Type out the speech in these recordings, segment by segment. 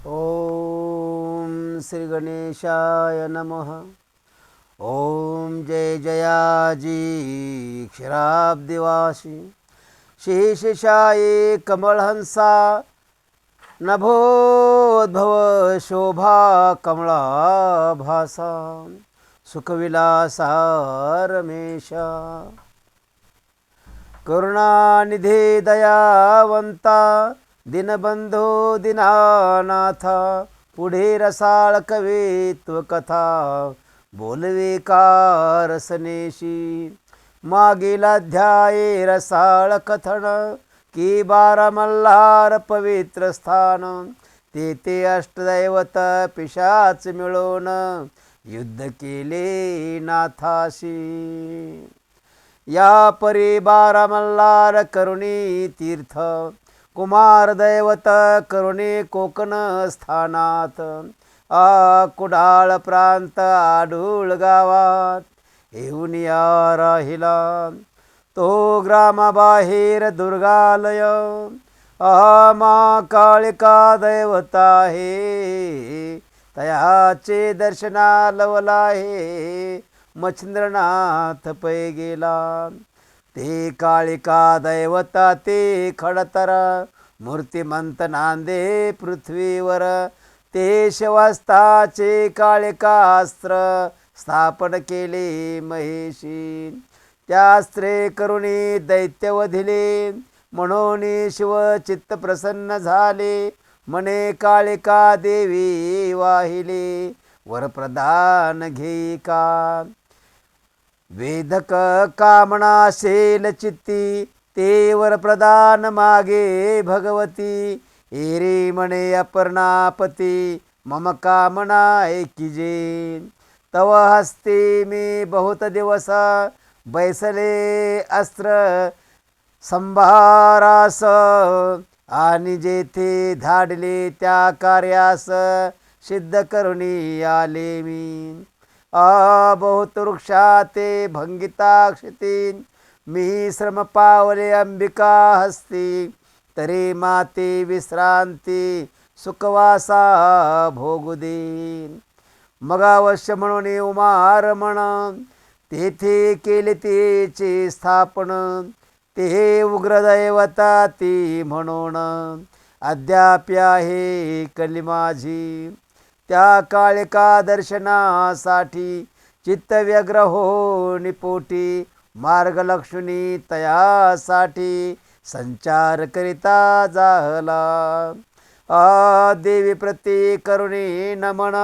ओम श्री गणेशाय नमः। ओम जय जयाजी क्षीराब्दिवासी शेषशायी कमलहंसा नभोद्भव शोभा कमलाभासा सुखविलासा रमेशा करुणानिधे दयावंता दीनबंधो दीनानाथा पुढे रसाळ कवित्व कथा बोलवे का रसनेशी मागील अध्याये रसाळ कथन की बारा मल्हार पवित्र स्थान ते अष्टदैवत पिशाच मिळून युद्ध केले नाथाशी या परी बारा मल्हार करुणी तीर्थ कुमार दैवत करुणी कोकण स्थानात कुडाळ प्रांत आडूळ गावात येऊन या राहिला तो ग्रामाबाहेर दुर्गालय मा कालिका दैवत आहे तयाचे दर्शना लवला आहे मच्छिंद्रनाथ पै गेला ते कालिका दैवता ते खडतर मूर्तिमंत नांदे पृथ्वीवर ते शिवास्ताचे कालिकास्त्र स्थापन केले महेशी त्यास्त्रे करुणी दैत्य वधिले म्हणून शिव चित्त प्रसन्न झाले मने कालिका देवी वाहिले वरप्रदान घेई का वेदक कामनाशेल चित्ती ते वरप्रदान मागे भगवती एरे म्हणे अपर्णापती मम कामना ऐकिजे तव हस्ते मी बहुत दिवस बैसले अस्त्र संभारास आणि जेथे धाडले त्या कार्यास सिद्ध करुणी आले मी बहुत वृक्षा ते भंगिता क्षिती मी श्रम पावले अंबिका हस्ती तरी माते विश्रांती सुखवासा भोगू देईन मग अवश्य म्हणून उमारमण तेथे केले तेचे स्थापन ते उग्र दैवता ती म्हणून अद्याप आहे कली माझी त्या कालिका दर्शनासाठी चित्त व्यग्र हो निपोटी मार्गलक्ष्मी तयासाठी संचार करिता जाहला देवी प्रती करुणी नमन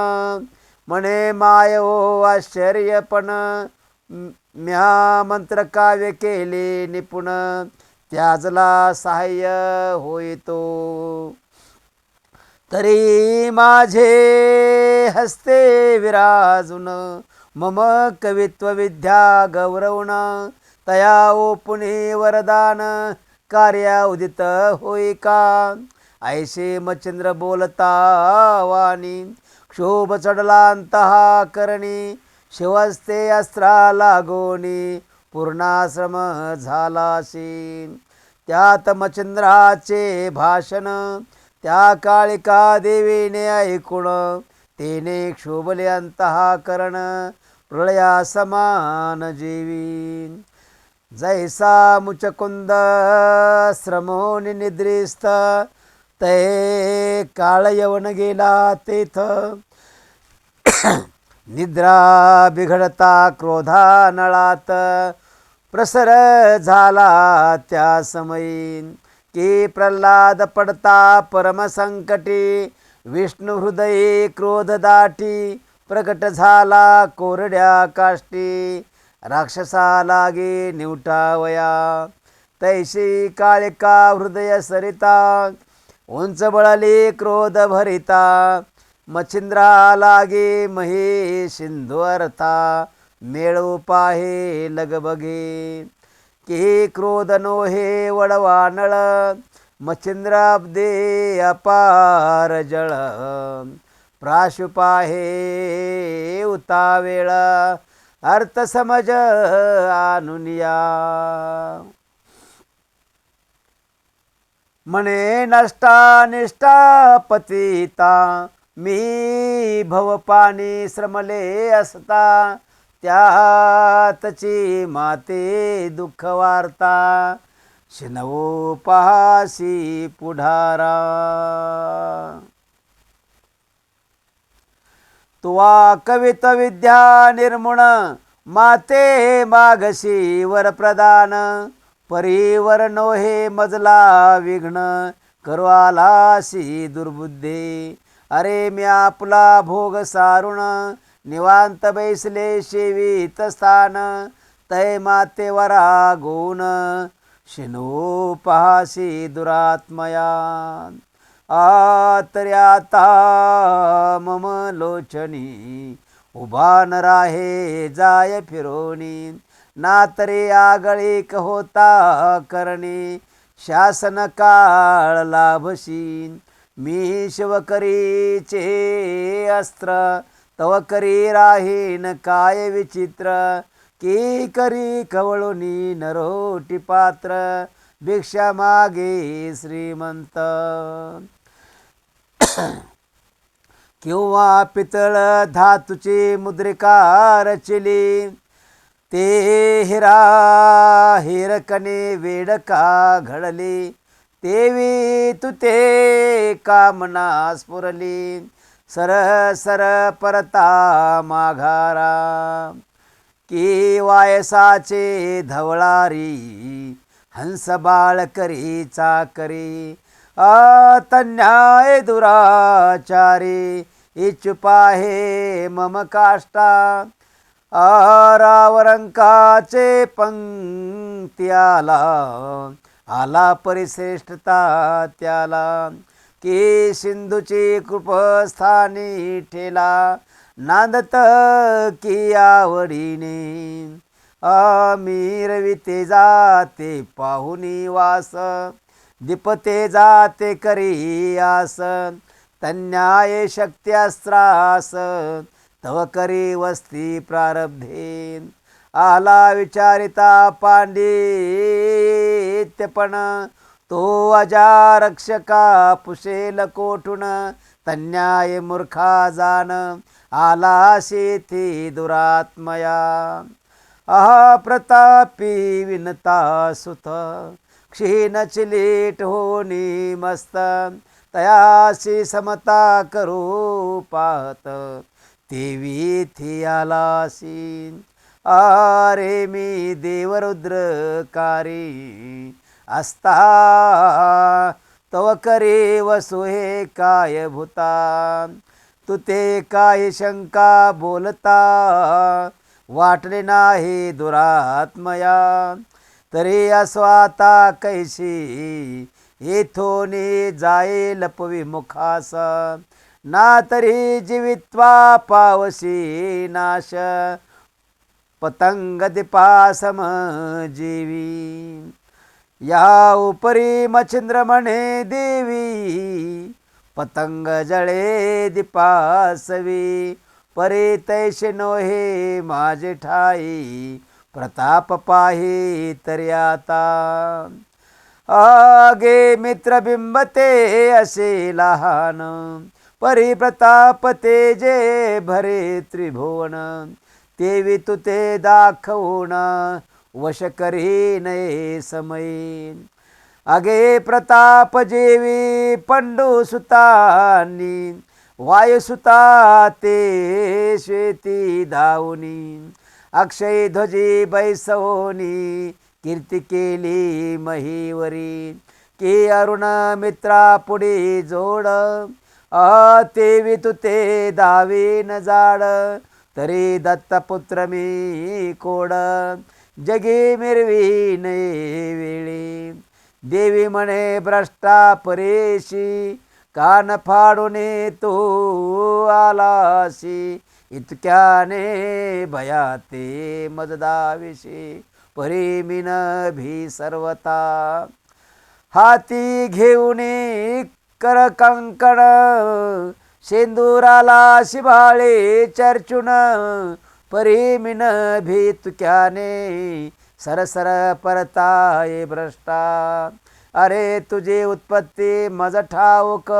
म्हणे माय हो आश्चर्यपण म्या मंत्र काव्य केले निपुण त्याजला सहाय्य होईतो तरी माझे हस्ते विराजून मम कवित्व विद्या गौरवण तया ओपुणे वरदान कार्या उदित होई का ऐसे मच्छिंद्र बोलता वाणी क्षोभ चढलांतहा करणी शिवस्ते अस्त्रा लागोनी पूर्णाश्रम झालाशी त्यात मच्छिंद्राचे भाषण त्या कालिका देवीने ऐकून तेने क्षोभले अंतःकरण प्रलया समान जीवी जैसा मुचकुंद श्रमोनी निद्रिस्त ते काळ यवन गेला तेथ निद्रा बिघडता क्रोधा नळात प्रसर झाला त्या समयी की प्रल्हाद पडता परमसंकटी विष्णू हृदये क्रोध दाटी प्रकट झाला कोरड्या काष्टी राक्षसा लागे निवटावया तैशी कालिका हृदय सरिता उंच बळली क्रोध भरिता मच्छिंद्रा लागे महे सिंधू अर्था मेळू पाहे लगबगे की क्रोध नो हे वडवानळ मच्छिंद्राब्दे अपार जळ प्राशुपाहे उतावेळ अर्थ समज आणून या म्हणे नष्टा निष्ठा पतिता मी भवपाणी श्रमले असता त्यातची माते दुःख वार्ता शिनवो पहासी पुढारा तुवा कवित विद्या निर्मुण माते मागशी वर प्रदान परीवर नोहे मजला विघ्न करवालासी दुर्बुद्धे अरे मी आपला भोग सारुण निवांत बैसले शेवीत स्थान तय मातेवरा गुण शिनो पहासी दुरात्मया आतर्याता मम लोचनी उभा न राहे जाय फिरोनी ना तरी आगळीक होता करणी शासन काळ लाभशीन मी शिवकरीचे अस्त्र तव करी राहीन काय विचित्र की करी कवळुनी नरोटी पात्र भिक्षा मागे श्रीमंत किंवा पितळ धातूची मुद्रिका रचिली ते हिरा हिरकणे वेडका घडली तेवी तुते कामना स्फुरली सर सर परता माघारा की वायसाचे धवळारी हंस बाळ करी चाकरी तन्याय दुराचारी इच्छुपाहे मम काष्टा रावरंकाचे पंक्ती आला परिश्रेष्ठता त्याला की सिंधूची कृपस्थानी ठेला नांदत की आवडीने मिरविते जाते पाहुनी वास दीपते जाते करी आस तन्याय शक्त्यास्त्रास तव करी वस्ती प्रारब्धे आला विचारिता पांडित्यपण तो अजा रक्षका पुशेल कोठून तन्याय मूर्खा जाण आला शेती दुरात्मया आहा प्रतापी विनता सुत क्षीण चिलीट होनी मस्त तयासी समता करू पाहत तेवी थी आलासी आरे मी देवरुद्रकारी असता तव करे वसुहे काय भूता तू ते काय शंका बोलता वाटले नाही दुरात्मया तरी अस्वाता कैशी येथोनी जाये लपवी मुखास ना तरी जीवित्वा पावसी नाश पतंग दीपासम जीवी या उपरी मच्छिंद्र म्हणे देवी पतंग जळे दीपासवी परी तैसे नोहे माझे ठाई प्रताप पाही तरी आता आगे मित्र बिंबते असे लहान परी प्रताप तेजे भरे त्रिभुवन तेवी तुते दाखवून वश करी नये समयी अगे प्रताप जेवी पंडू सुतानी वायुसुता ते श्वेती धावनी अक्षय ध्वजी बैसवनी कीर्ती केली महीवरी की अरुण मित्रा पुढे जोड तेवी तुते दावी न जाड तरी दत्तपुत्र मी कोड जगी मिरवी नये वेळी देवी म्हणे भ्रष्टा परेशी कान फाडून तू आलासी इतक्याने भयाते मजदाविषी परी मिन भी सर्वता हाती घेऊन कर कंकण शेंदुराला शिभाळे चर्चुन परी मिन भी तुक्याने सरसर परताये भ्रष्टा अरे तुझी उत्पत्ती मज ठाऊक,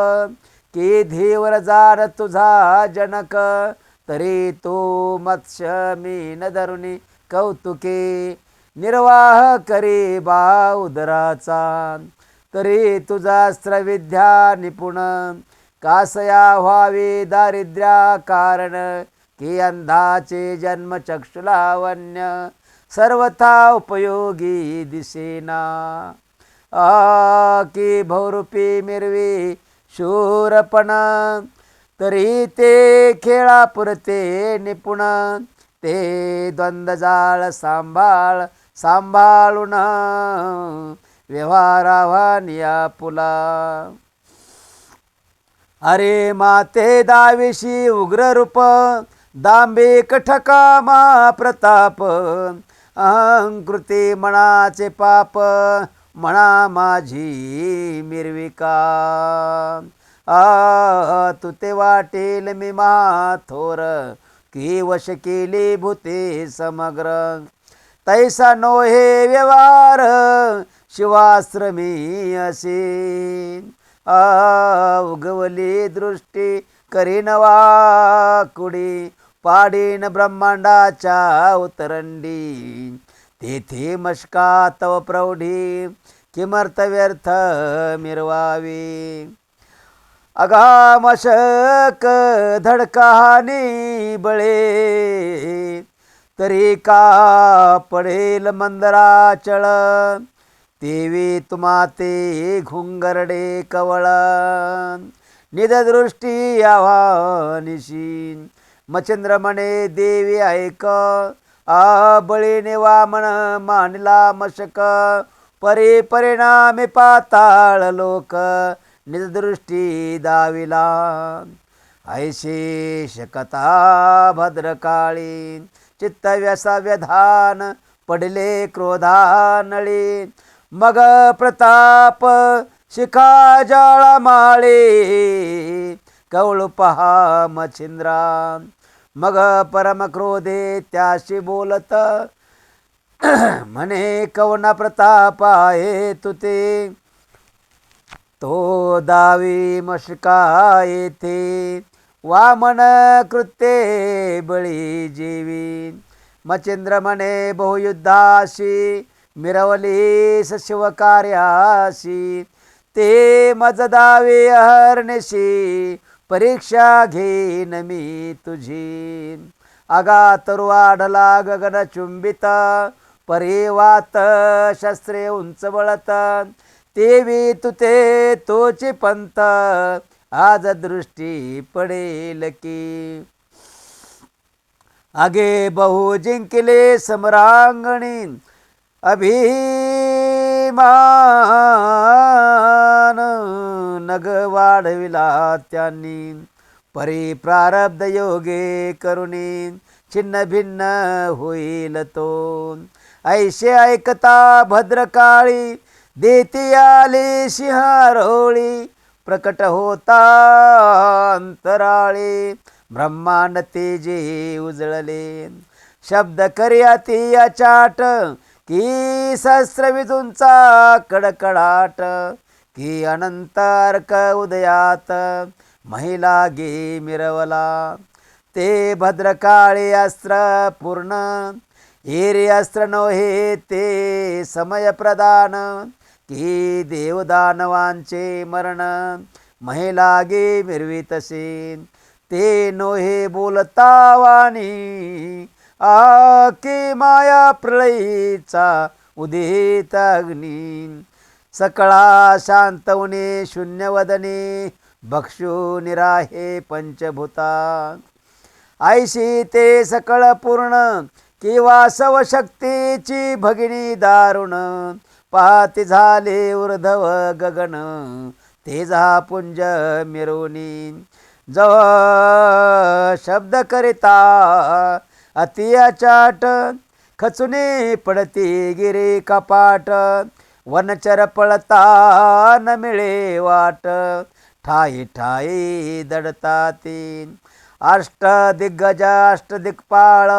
की धीवर जार तुझा जनक. तरी तू मत्स्य मीन धरुनी कौतुके, निर्वाह करी बा उदराचा. तरी तुझा अस्त्रविद्या निपुण, कासया व्हावी दारिद्र्या कारण. की अंधाचे जन्म चक्षुलावण्य, सर्वथा उपयोगी दिसेना. की बहुरूपी मिरवी शूरपणा, तरी ते खेळापुरते निपुण. ते द्वंद्वजाळ सांभाळून, व्यवहारावानिया पुला. अरे माते दाविशी उग्र रूप, दांभिक ठकामा प्रताप. अहंकृती मनाचे पाप, म्हणा माझी मिरविका. तू ते वाटेल मी माथोर, की वश केली भूते समग्र. तैसा नो हे व्यवहार, शिवास्त्र मी असे. उगवली दृष्टी करीन वाकुडी, पाडीन ब्रह्मांडाच्या उतरंडी. तेथे मशका तव प्रौढी, किमर्थ व्यर्थ मिरवावी. अघामशक धडकानी बळे, तरी का पडेल मंदराचळ. तेवी तुम्हा ते घुंगरडे कवळ, निददृष्टी आव्हानिशी. मच्छिंद्र म्हणे देवी ऐक, बळीने वामन मानला मशक. परिणामी पाताळ लोक, निददृष्टी दाविला. ऐशी शकता भद्रकाळी, चित्त व्यधान पडले क्रोधानळी. मग प्रताप शिखा जाळा माळे, कवळू पहा मच्छिंद्रा. मग परम क्रोधे त्याशी बोलत, म्हणे कवना प्रताप आहे तुते. तो दावी मशका येथे, वामन कृत्ये बळी जेवी. मच्छिंद्र म्हणे बहुयुद्धाशी, मिरवलीस शिवकार्याशी. ते मज दावे अहर्निशी, परीक्षा घेईन मी तुझी. आगातरू वाढला गगन चुंबित, परिवात शस्त्रे उंच बळत. तेवी तुते तोची पंत, आज दृष्टी पडेल की. आगे बहु जिंकले समरांगणी, अभिमान नग वाढविला त्यांनी. परी प्रारब्ध योगे करुणी, छिन्न भिन्न होईल तो. ऐशे ऐकता भद्रकाळी, देती आली सिंहारोळी. प्रकट होता अंतराळे, ब्रह्मांड तेजे उजळले. शब्द करियाती अचाट, की सहस्र विजूंचा कडकडाट. की अनंत अर्क उदयात, महिला गे मिरवला. ते भद्रकाळी अस्त्र पूर्ण, एरी अस्त्र नव्हे ते समय प्रदान. की देवदानवांचे मरण, महिला गे मिरवितसे. ते नोहे बोलता वाणी, की माया प्रलयीचा उदित अग्नी. सकळा शांतवणे शून्यवदने, भक्षू निराहे पंचभूता. ऐशी ते सकळ पूर्ण, की वासव शक्तीची भगिनी दारुण. पाती झाले ऊर्ध्व गगन, तेजा पुंज मिरवणी. जव शब्द करिता अति अचाट, खचुनी पडती गिरी कपाट. वनचर पळता न मिळे वाट, ठाई ठाई दडताती. अष्टदिग्गज अष्टदिक्पाळ,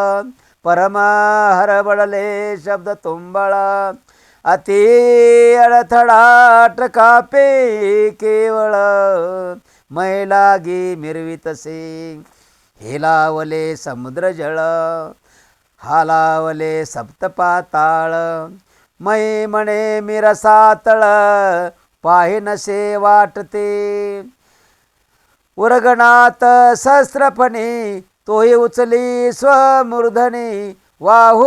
परम हरबळले शब्द तुंबळ. अति अडथळाट कापे केवळ मै लागी मिरवितसे. हे लावले समुद्र जळ हालावले सप्तपाताळ मै म्हणे मिरसातळ पाहे नसे वाटते. उरगणात सहस्रपणे तोही उचली स्वमूर्धने वाहू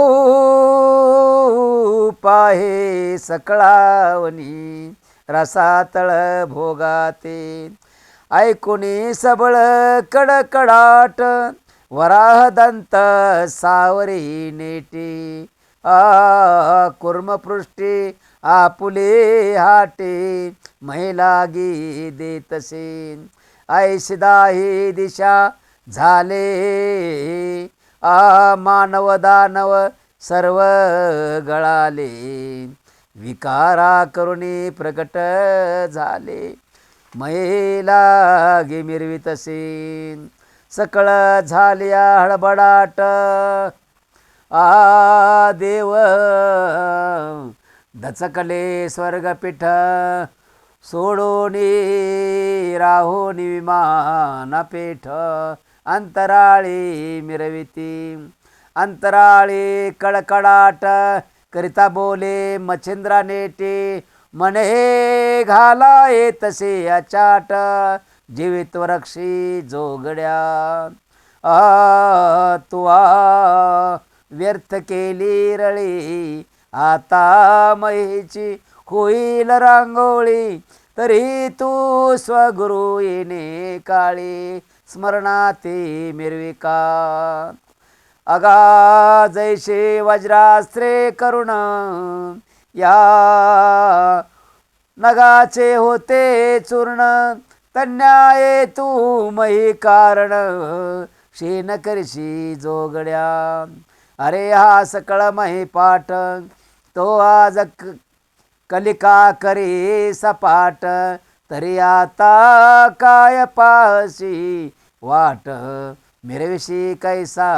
पाहे सकळावनी रसातळ भोगाते. ऐकुनी सबळ कडकडाट वराहदंत सावरी नेटी कुर्मपृष्ठी आपुले हाटे महिलागी देतसे. ऐशिदाही दिशा झाले मानव दानव सर्व गळाले. विकारा करुणी प्रकट झाले मैलागी मिरवितसे. सकळ झालिया हळबडाट देव दचकले स्वर्गपीठ सोडोनी राहोनी विमान पेठ. अंतराळी मिरविती अंतराळी कडकडाट करिता बोले मच्छिंद्रा नेटे म्हणे घाला येतसे अचाट जीवित रक्षी जोगड्या. तुआ व्यर्थ केली रळी आता मयेची होईल रांगोळी तरी तू स्वगुरु येणे काळी स्मरणाते मिरविका. अगा जैसे वज्रास्त्रे करुण या नगाचे होते चूर्ण तन्याये तू मही कारण शेन करशी जोगड्या. अरे हा सकळ मही पाठ तो आज कलिका करी सपाट तरी आता काय पाशी वाट मिरविशी कैसा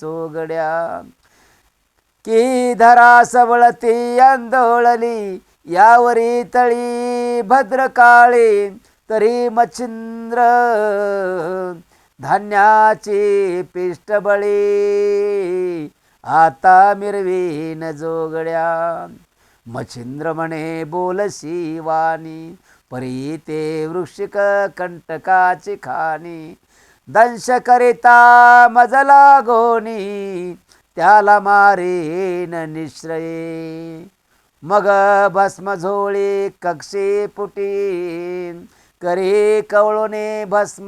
जोगड्या. की धरा सबळती आंदोळली यावरी तळी भद्रकाळी तरी मच्छिंद्र धान्याची पिष्टबळी आता मिरवीन जोगड्या. मच्छिंद्र म्हणे बोलशी वाणी परी ते वृक्षिक कंटकाची खाणी. दंश करिता मजला गोनी त्याला मारेन निश्रये. मग भस्म झोळी कक्षी फुटी करी कवळोने भस्म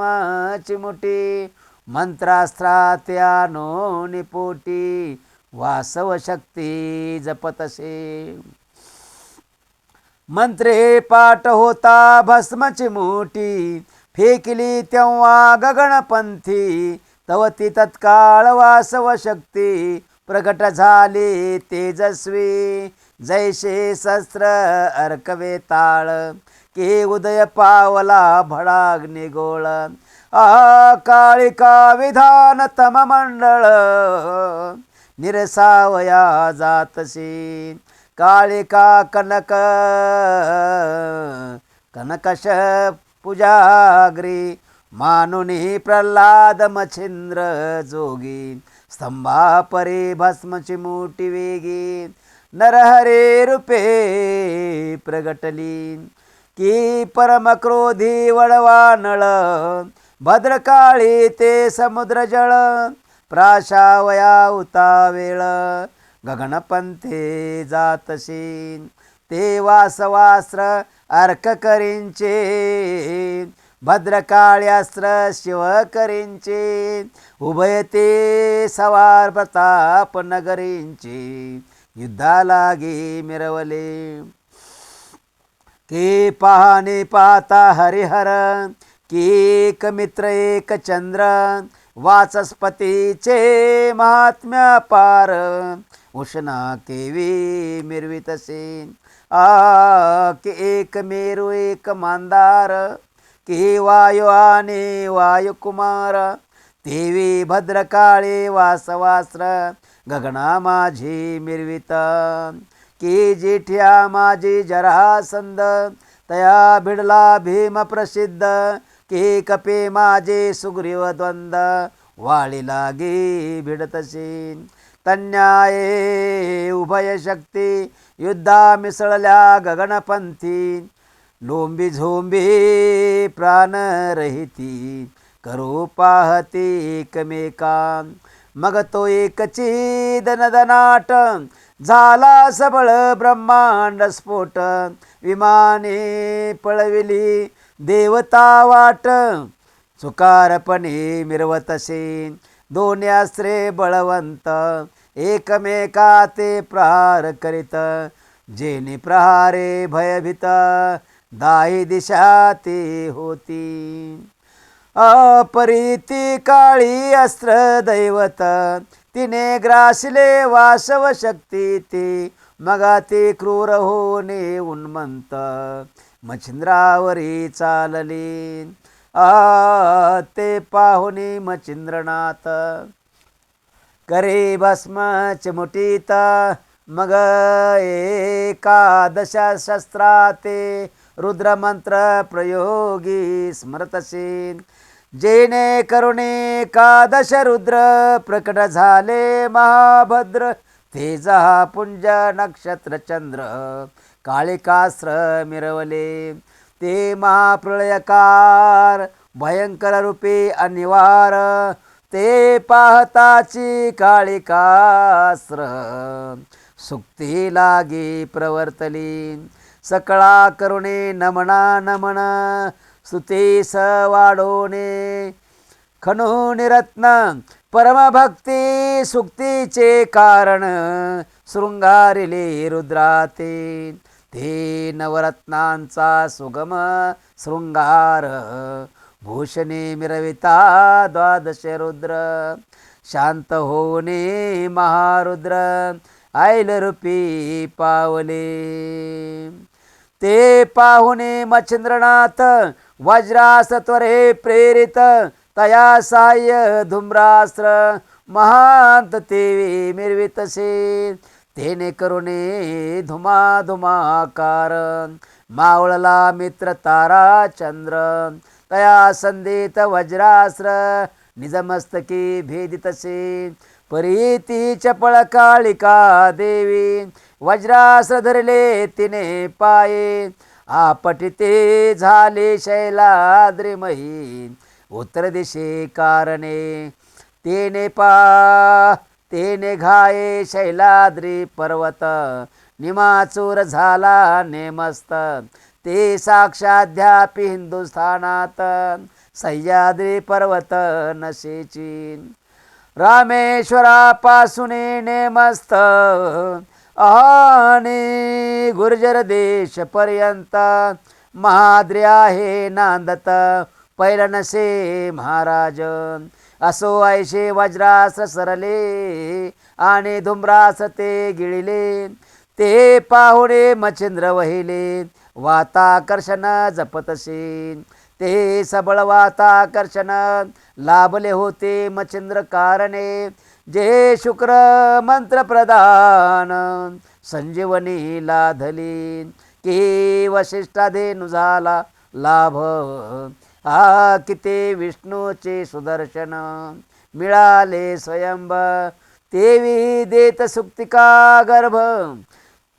चिमुटी. मंत्रास्त्रात्यानो निपोटी वासव शक्ती जपतसे. मंत्रे पाठ होता भस्मची मोठी फेकली तेव्हा गगनपंथी. तवती तत्काळ वासव शक्ती प्रकट झाली तेजस्वी. जैसे शस्त्र अर्कवे ताळ के उदय पावला भडाग्नी गोळ. काळिका विधान तम मंडळ निरसावया जातसी. काळिका कनक कनकश पूजाग्री मानुनी प्रल्हाद मच्छिंद्र जोगी. स्तंभा परी भस्मची मोठी वेगी नरहरे रूपे प्रगटली. की परम क्रोधी वडवानळ भद्रकाळी ते समुद्र जळ. प्राशावया उतावेळ गगनपंथे जातशी. ते वासवास्त्र अर्क करींचे भद्रकाळ्यास्त्र शिव करींचे. उभय ते सवार प्रताप नगरींचे युद्धा लागी मिरवले. की पाहणे पाहता हरिहर की एक मित्र एक चंद्र. वाचस्पतीचे महात्म्य पार उष्णा केवी मिरवितसे. की एक मेरू एक मांदार की वायू आणि वायुकुमार. देवी भद्रकाळी वासवास्त्र गगना माझी मिरवित. की जेठ्या माझी जरासंध, तया भिडला भीम प्रसिद्ध, की कपे माझे सुग्रीव द्वंद, वाळी लागे भिडतशी. तन्याये उभय शक्ती, युद्धा मिसळल्या गगनपंथी, लोंबी झोंबी प्राणरहिती, करू पाहती एकमेका. मग तो एकची दनदनाट, झाला सबळ ब्रह्मांड स्फोट, विमाने पळविली देवता वाट, चुकारपणे मिरवतसे दोन्ही अस्त्रे बळवंत, एकमेका ते प्रहार करीत, जेणे प्रहारे भयभीत, दाही दिशा ते होती. अपरिती काळी अस्त्र दैवत, तिने ग्रासले वासव शक्ती ती, मगा ते क्रूर होणे उन्मंत, मच्छिंद्रावरी चालली. ते पाहुनी मच्छिंद्रनाथ, करे भस्म चिमुटीत, मग एकादश शस्त्राते, रुद्रमंत्र प्रयोगी स्मरतसे, जेणे करुणे एकादश रुद्र प्रकट झाले महाभद्र, तेजा पुंज नक्षत्र चंद्र, काळिकास्त्र मिरवले, ते महाप्रळयकार भयंकर रूपे अनिवार, ते पाहताची काळिकास्त्र, सुक्ती लागी प्रवर्तली. सकळा करुणे नमना नमन, स्तुतीस वाढवणे खणून रत्न, परमभक्ती सुक्तीचे कारण, शृंगारिले रुद्राते, ते नवरत्नांचा सुगम शृंगार, भूषणे मिरविता द्वादश रुद्र, शांत होणे महारुद्र, ऐल रूपी पावले. ते पाहुणे मच्छिंद्रनाथ, वज्रास्त्र त्वरे प्रेरित, तया साह्य धूम्रास्त्र, महांत ते मिरवितसे, तेने करुणे धुमाधुमाकार, मावळला मित्र तारा चंद्र, तया संदेत वज्रास्त्र, निजमस्तकी भेदितसे, परीती चपळ काळिका देवी, वज्रास्त्र धरले तिने पाये, आपटिते झाले शैलाद्रिमही, उत्तर दिशे कारणे, तेने घाये शैलाद्री पर्वत, निमाचूर झाला नेमस्त, ते साक्षाध्यापी हिंदुस्थानात, सह्याद्री पर्वत नशेची. रामेश्वरापासून नेमस्त, आणि गुर्जर देश पर्यंत, महाद्री आहे नांदत, पहिला नसे महाराज. असो ऐशे वज्रास्त्र सरले, आणि धुम्रास ते गिळले, ते पाहुणे मच्छिंद्र वहिले, वाताकर्षण जपतसे, ते सबळ वाताकर्षण लाभले होते मच्छिंद्र कारणे, जे शुक्र मंत्र प्रदान संजीवनी लाधली, की वशिष्ठाधेनु झाला लाभ, किती विष्णूचे सुदर्शन, मिळाले स्वयंभ, तेवी देत सुक्तिका गर्भ,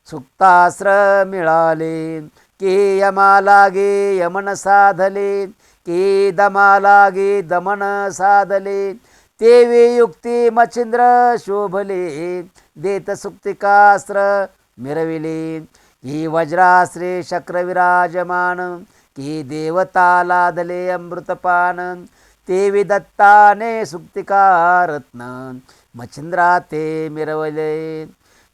सुक्तास्त्र मिळाले, की यमा लागे यमन साधले, की दमा लागे दमन साधले, तेवी युक्ती मच्छिंद्र शोभले, देत सुक्तिकास्त्र मिरविले, की वज्रास्त्रे शक्र विराजमान, की देवता लादले अमृतपान, तेवी दत्ताने सुक्तिका रत्न, मच्छिंद्रा ते मिरवले,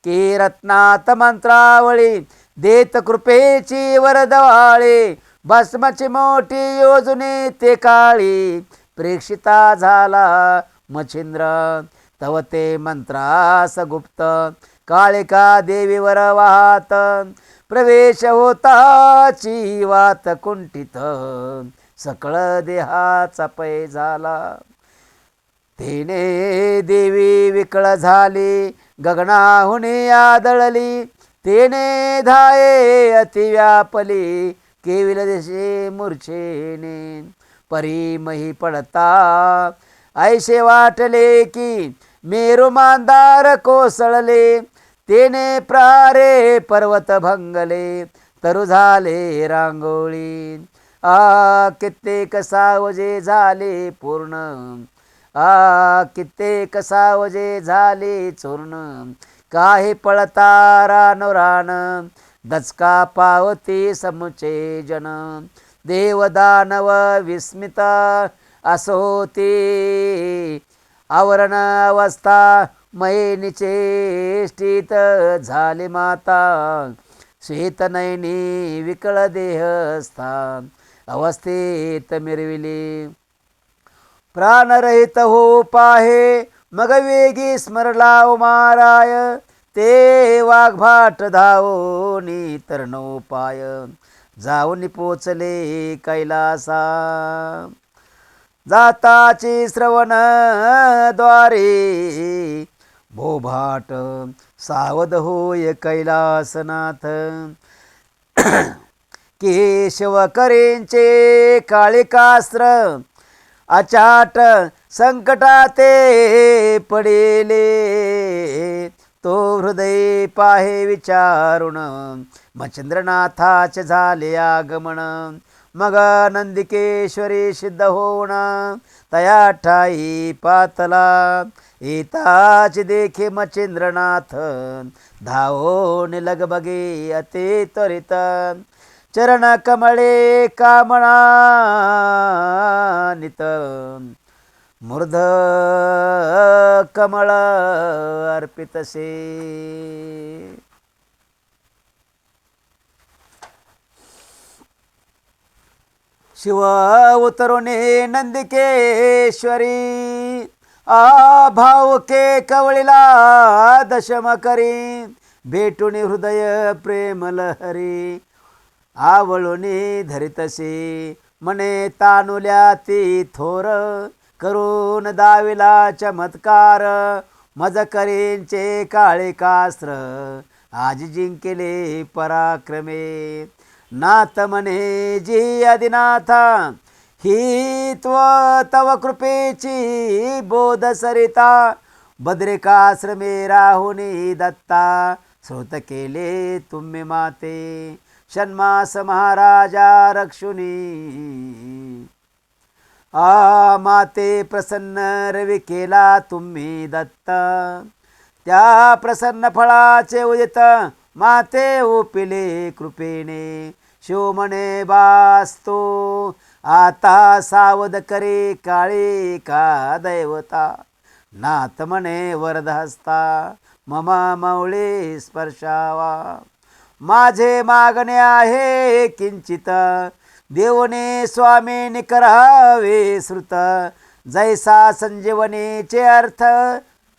की रत्नात मंत्रावळी, देत कृपेची वरदवाळे, भस्मची मोठी योजने ते काळी, प्रेक्षिता झाला मच्छिंद्र, तव ते मंत्रास गुप्त, काळिका देवीवर वाहत, प्रवेश होताची वात कुंठित, सकळ देहाचा पै झाला. तेने देवी विकळ झाली, गगनाहुनी आदळली, तेने धाये अति व्यापले केविल दिशे मूर्छेने. परी मही पडता ऐसे वाटले की मेरू मांदार कोसळले. तेने प्रारे पर्वत भंगले तरु झाले रांगोळी. कित्येक सावजे झाले पूर्ण. कित्येक सावजे झाले चूर्ण. काही पळता रानो रान दचका पावती समुचे जन. देव दानव विस्मित असोती आवरण अवस्था मैनीचे स्थित झाले माता. श्वेतनयनी विकळ देहस्था अवस्थेत मिरविले. प्राणरहित हो पाहे मग वेगी स्मरला उमाराय. ते वाघभाट धावोनी तरणोपाय जाऊन पोचले कैलासा. जाताची श्रवण द्वारे भोभाट सावध होय कैलासनाथ. केशव करेंचे काळिकास्त्र अचाट संकटाते पडेले. तो हृदय पाहे विचारुण मच्छिंद्रनाथाचे झाले आगमन. मग नंदिकेश्वरी सिद्ध होऊन तया ठाई पातला. येताच देखे मच्छिंद्रनाथ धावोन लगबगे अति त्वरित. चरण कमळे कामना नित मूर्ध कमळ अर्पितसे. शिव उतरुने नंदिकेश्वरी भावके कवळीला दशम करी. भेटून हृदय प्रेम लहरी आवळूनी धरितसे. मने तानुल्या ती थोर करून दाविला चमत्कार. मज करींचे काळिकास्त्र आज जिंकेले पराक्रमे. नाथ म्हणे जी आदिनाथा ही तव कृपेची बोध सरिता. बद्रिकाश्रमे राहुनी दत्ता श्रोत केले तुम्ही माते. षण्मास महाराजा रक्षुनी माते प्रसन्न रवी केला तुम्ही दत्त. त्या प्रसन्न फळाचे उदित माते ओपिले कृपेने. शिव म्हणे बास्तो आता सावध करे काळी का दैवता. नाथ म्हणे वरद हस्ता मम मौळे स्पर्शावा. माझे मागणे आहे किंचित देवने स्वामीने करावे श्रुत. जैसा संजीवनीचे अर्थ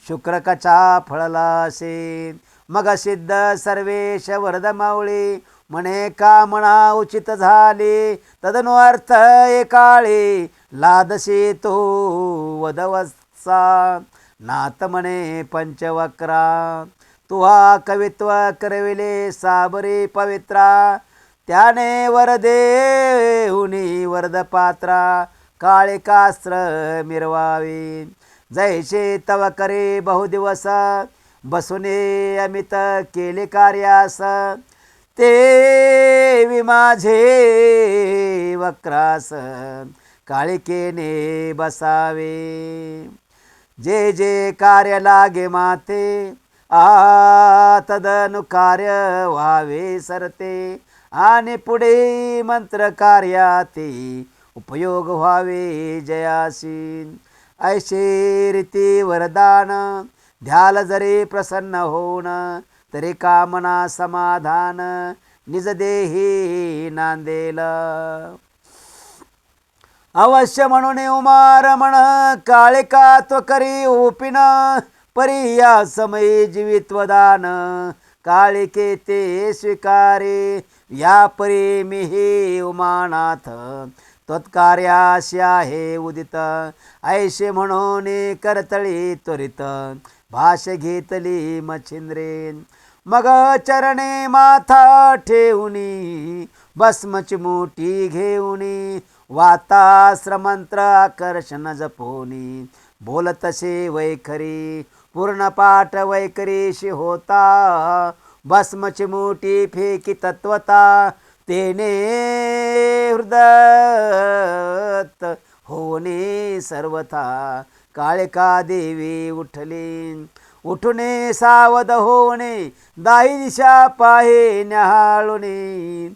शुक्रकचा फळला असे. मग सिद्ध सर्वेश वरद माऊळे म्हणे कामना उचित झाले. तदनु अर्थ एकाळे लादशे तो वदवत्सा. नाथ म्हणे पंचवक्रा तुहा कवित्व करविले साबरी पवित्रा. त्याने वरदेहुनी वरद पात्रा काळिकास्त्र मिरवावे. जैसे तव करे बहुदिवस बसुने अमित केले कार्यास. ते माझे वक्रास काळिकेने बसावे. जे जे कार्य लागे माते तदनु कार्य व्हावे सरते. आणि पुढे मंत्र कार्याते उपयोग व्हावे जयासी. ऐशे रीती वरदान ध्याल जरी प्रसन्न होऊन. तरी कामना समाधान निज देही नांदेल. अवश्य म्हणून उमार म्हण काळिका तो करी ओपिन. परी या समयी जीवित्वदान काळिके ते स्वीकारे. या परी मी हे उमानाथ त्वत्कार्याशी आहे उदित. ऐशे म्हणून करतळी त्वरित भाष्य घेतली मच्छिंद्रे. मग चरणे माथा ठेवणी भस्मची मोठी घेऊनी वाताश्रमंत्र आकर्षण जपोनी बोलतसे वैखरी पूर्ण पाठ वैखरीशी होता भस्मची मोठी फेकी तत्वता तेने हृदत होणे सर्वथा काळिका देवी उठली उठणे सावध होणे दाही दिशा पाहे न्याहाळुनी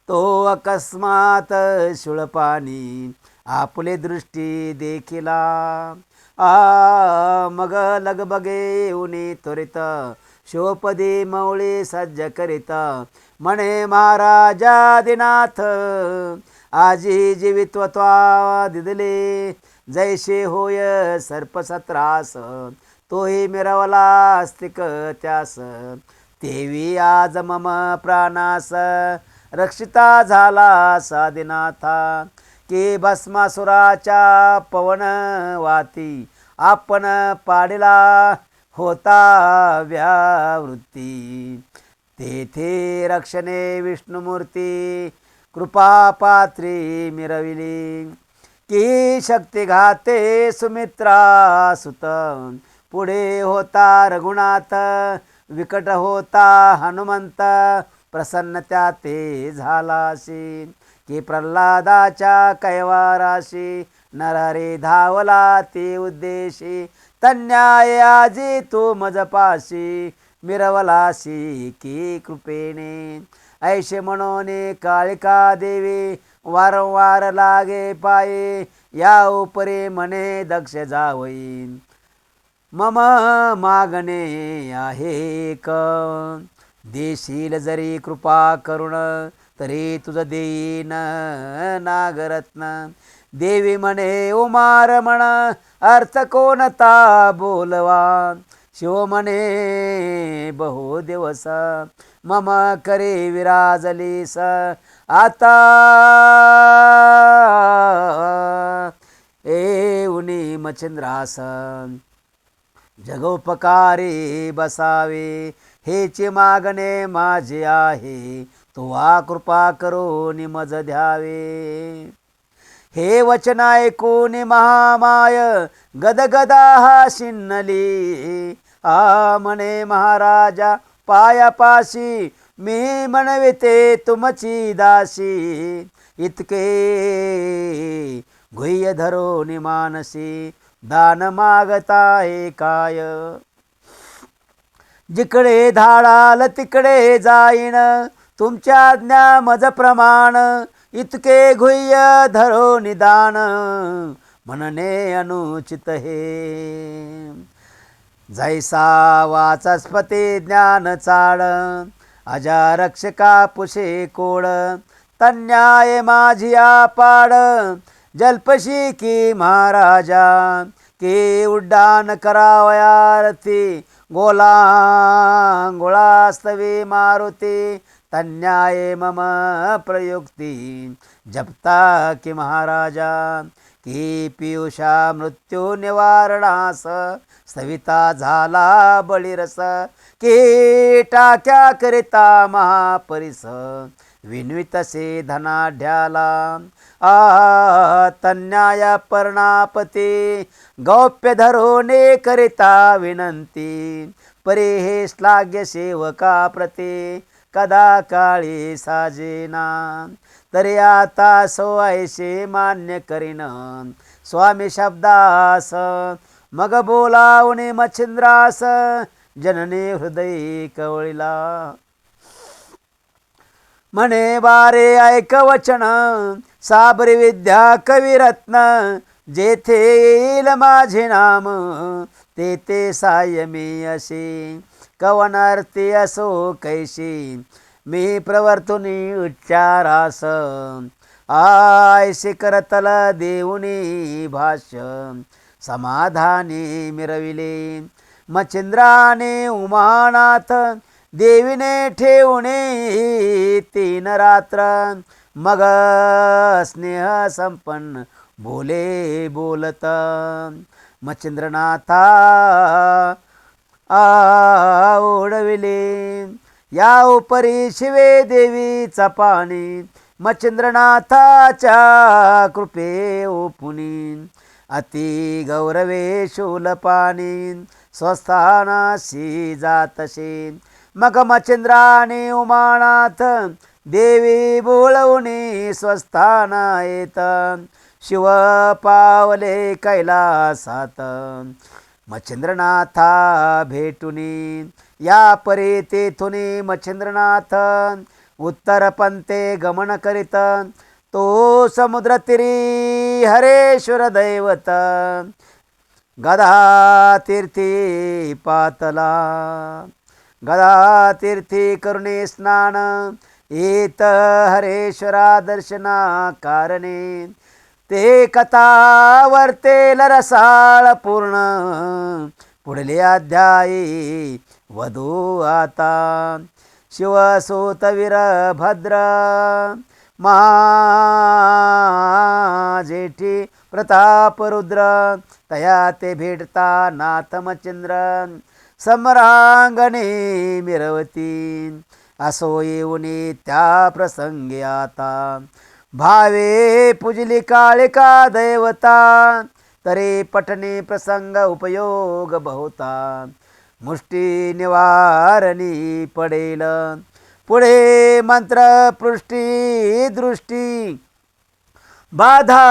तो अकस्मात शुळपाणी आपले दृष्टी देखिला मग लगबगे उनी त्वरित शोपदी मौळी सज्ज करीत म्हणे महाराजादिनाथ आजी जीवित्वत्वा दिदले जैसे होय सर्पसत्रास तोही मिरवला अस्तिक त्यास तेवी आज मम प्राणास रक्षिता झाला सादिनाथा की भस्मासुराच्या पवन वाती आपण पाडिला होता व्यावृत्ती तेथे रक्षणे विष्णुमूर्ती कृपा पात्री मिरविली की शक्ती घाते सुमित्रा सुत पुढे होता रघुनाथ विकट होता हनुमंत प्रसन्न त्या ते झालाशी की प्रल्हादाच्या कैवाराशी नरहरी धावला ते उद्देशी तन्याय आजी तू मजपाशी मिरवलाशी की कृपेने ऐशे म्हणून काळिका देवी वारंवार लागे पाये या उपरे म्हणे दक्ष जावई मम मागणे आहे क देशील जरी कृपा करुण तरी तुझ देईन नागरत्न देवी म्हणे उमार म्हण अर्थ कोणता बोलवा शिव म्हणे बहु दिवस मम करे विराजलीस आता उनी मच्छिंद्रास जगोपकारी बसावे हेची मागणे माझे आहे तुवा कृपा करून मज द्यावे हे वचन ऐकून महामाय गदगदा हा शिन्नली म्हणे महाराजा पायापाशी मी म्हणविते तुमची दासी इतके गुह्य धरून मानसी दान मागताय काय जिकडे धाडाल तिकडे जाईन तुमच्या आज्ञा मज प्रमाण इतके गुह्य धरो निदान म्हणणे अनुचित हे जैसा वाचस्पती ज्ञान चाळ अजा रक्षका पुषे कोड तन्याय माझी पाड जल्पशी की महाराजा की उड्डाण करावयारती गोलास्तवी मारुती तन्याय मम प्रयुक्ती जपता की महाराजा की पियुषा मृत्यू निवारणास सविता झाला बळीरस की टाक्या करिता महापरिस विन्वितसे धनाढ्याला तन्याय पर्णापती गौप्य धरोने करिता विनंती परे हे श्लाघ्य सेवका प्रती कदा काळी साजेना तरी आता सोयशे मान्य करीन स्वामी शब्दास मग बोलावणे मच्छिंद्रास जननी हृदय कवळीला म्हणे बारे ऐक वचन साबरी विद्या कविरत्न जेथे येईल माझे नाम तेथे साय मी असे कवनार्थी असो कैशी मी प्रवर्तुनी उच्चारास आयशी करतल देऊनी भाष्य समाधानी मिरविले मच्छिंद्राने उमानाथ देवीने ठेवणे 3 रात्र मग स्नेह संपन्न बोले बोलत मच्छिंद्रनाथा ओढविले या उपरी शिवे देवीचा पाणी मच्छिंद्रनाथाच्या कृपे ओपुनी अति गौरवे शूलपाणी स्वस्थानाशी जातसे मग मच्छिंद्राने उमानाथ देवी बोलवणी स्वस्थाना येत शिव पावले कैलासात मच्छिंद्रनाथा भेटुनी या परी तेथुनी मच्छिंद्रनाथ उत्तर पंते गमन करीत तो समुद्र तिरी हरेश्वर दैवत गदा तीर्थी पातला गदा तीर्थी करुणे स्नान येत हरेश्वरा दर्शना कारणे ते कथा वर्तेल रसाळ पूर्ण पुढले अध्यायी वधू आता शिवसूत वीरभद्र महाजेठी प्रतापरुद्र तया ते भेटता नाथ मच्छिंद्र सम्रांगणे मिरवती असो येऊनी त्या प्रसंगी आता भावे पूजली काळिका दैवता तरी पठणे प्रसंग उपयोग बहुता मुष्टी निवारणी पडेल पुढे मंत्र पृष्टी दृष्टी बाधा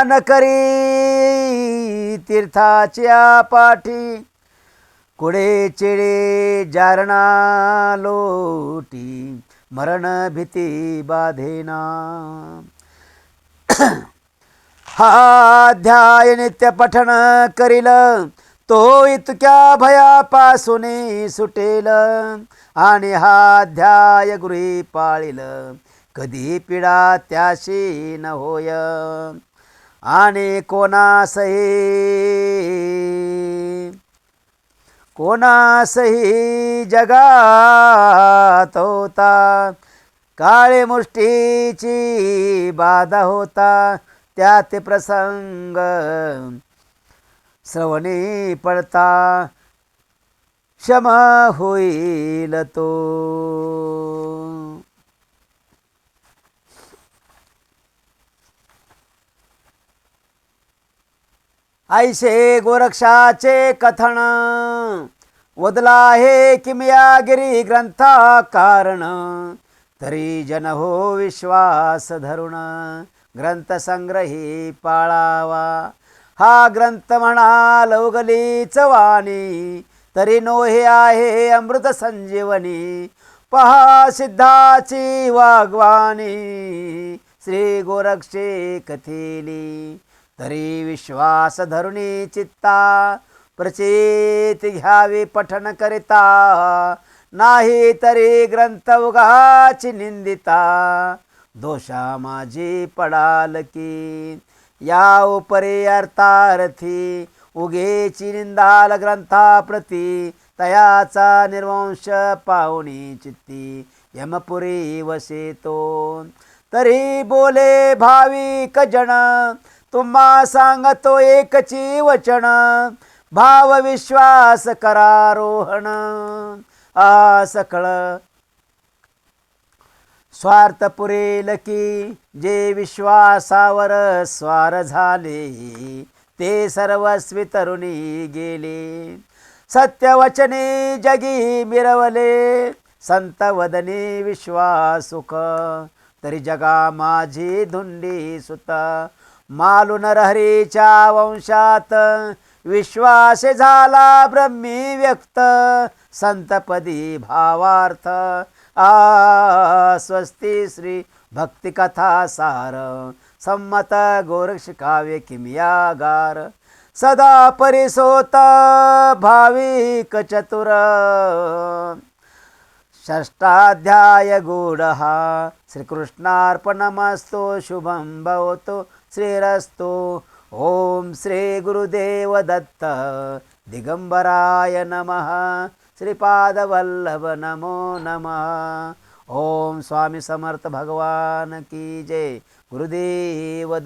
न करी तीर्थाच्या पाठी कुडे चिडे जारणा लोटी मरण भीती बाधेना हा अध्याय नित्य पठण करील तो इतक्या भयापासून सुटेल आणि हा अध्याय गृही पाळील कधी पिडा त्याशी न होय आणि कोणासही जगात होता काळे मुष्टीची बाधा होता त्यात प्रसंग श्रवणी पडता क्षम होईल तो ऐसे गोरक्षाचे कथन वदला हे किमयागिरी ग्रंथा कारण तरी जन हो विश्वास धरुण ग्रंथ संग्रही पाळावा हा ग्रंथ म्हणा लवगलीच वाणी तरी नोहे आहे अमृत संजीवनी पहा सिद्धाची वागवानी श्री गोरक्षे कथिली तरी विश्वास धरुणी चित्ता प्रचित घ्यावे पठन करिता नाही तरी ग्रंथ उगाची निंदिता दोषा माझी पडाल की या उपरी अर्थार्थी उगेची निंदाल ग्रंथाप्रती तयाचा निर्वंश पाहुणी चित्ती यमपुरी वसेतो तरी बोले भाविक जन तुम्हा सांगतो एकची वचन भाव विश्वास करारोहण सकळ स्वार्थ पुरेल की जे विश्वासावर स्वार झाले ते सर्वस्वी तरुणी गेले सत्यवचने जगी मिरवले संत वदने विश्वासुख तरी जगा माझी धुंडी सुत मालून हरीच्या वंशात विश्वास झाला ब्रह्मी व्यक्त संतपदी भावार्थ स्वस्ती श्री भक्ती कथा सार सम्मत गोरक्ष काव्य किमयागार सदा परिसोत भाविक चतुर षष्ठाध्याय गूढ श्रीकृष्णार्पणमस्तु शुभं भवतु श्रीरस्तु ओम श्री गुरुदेव दत्त दिगंबराय नमः श्रीपादवल्लभ नमो नमः ओम स्वामी समर्थ भगवान की जय गुरुदेव दत्त।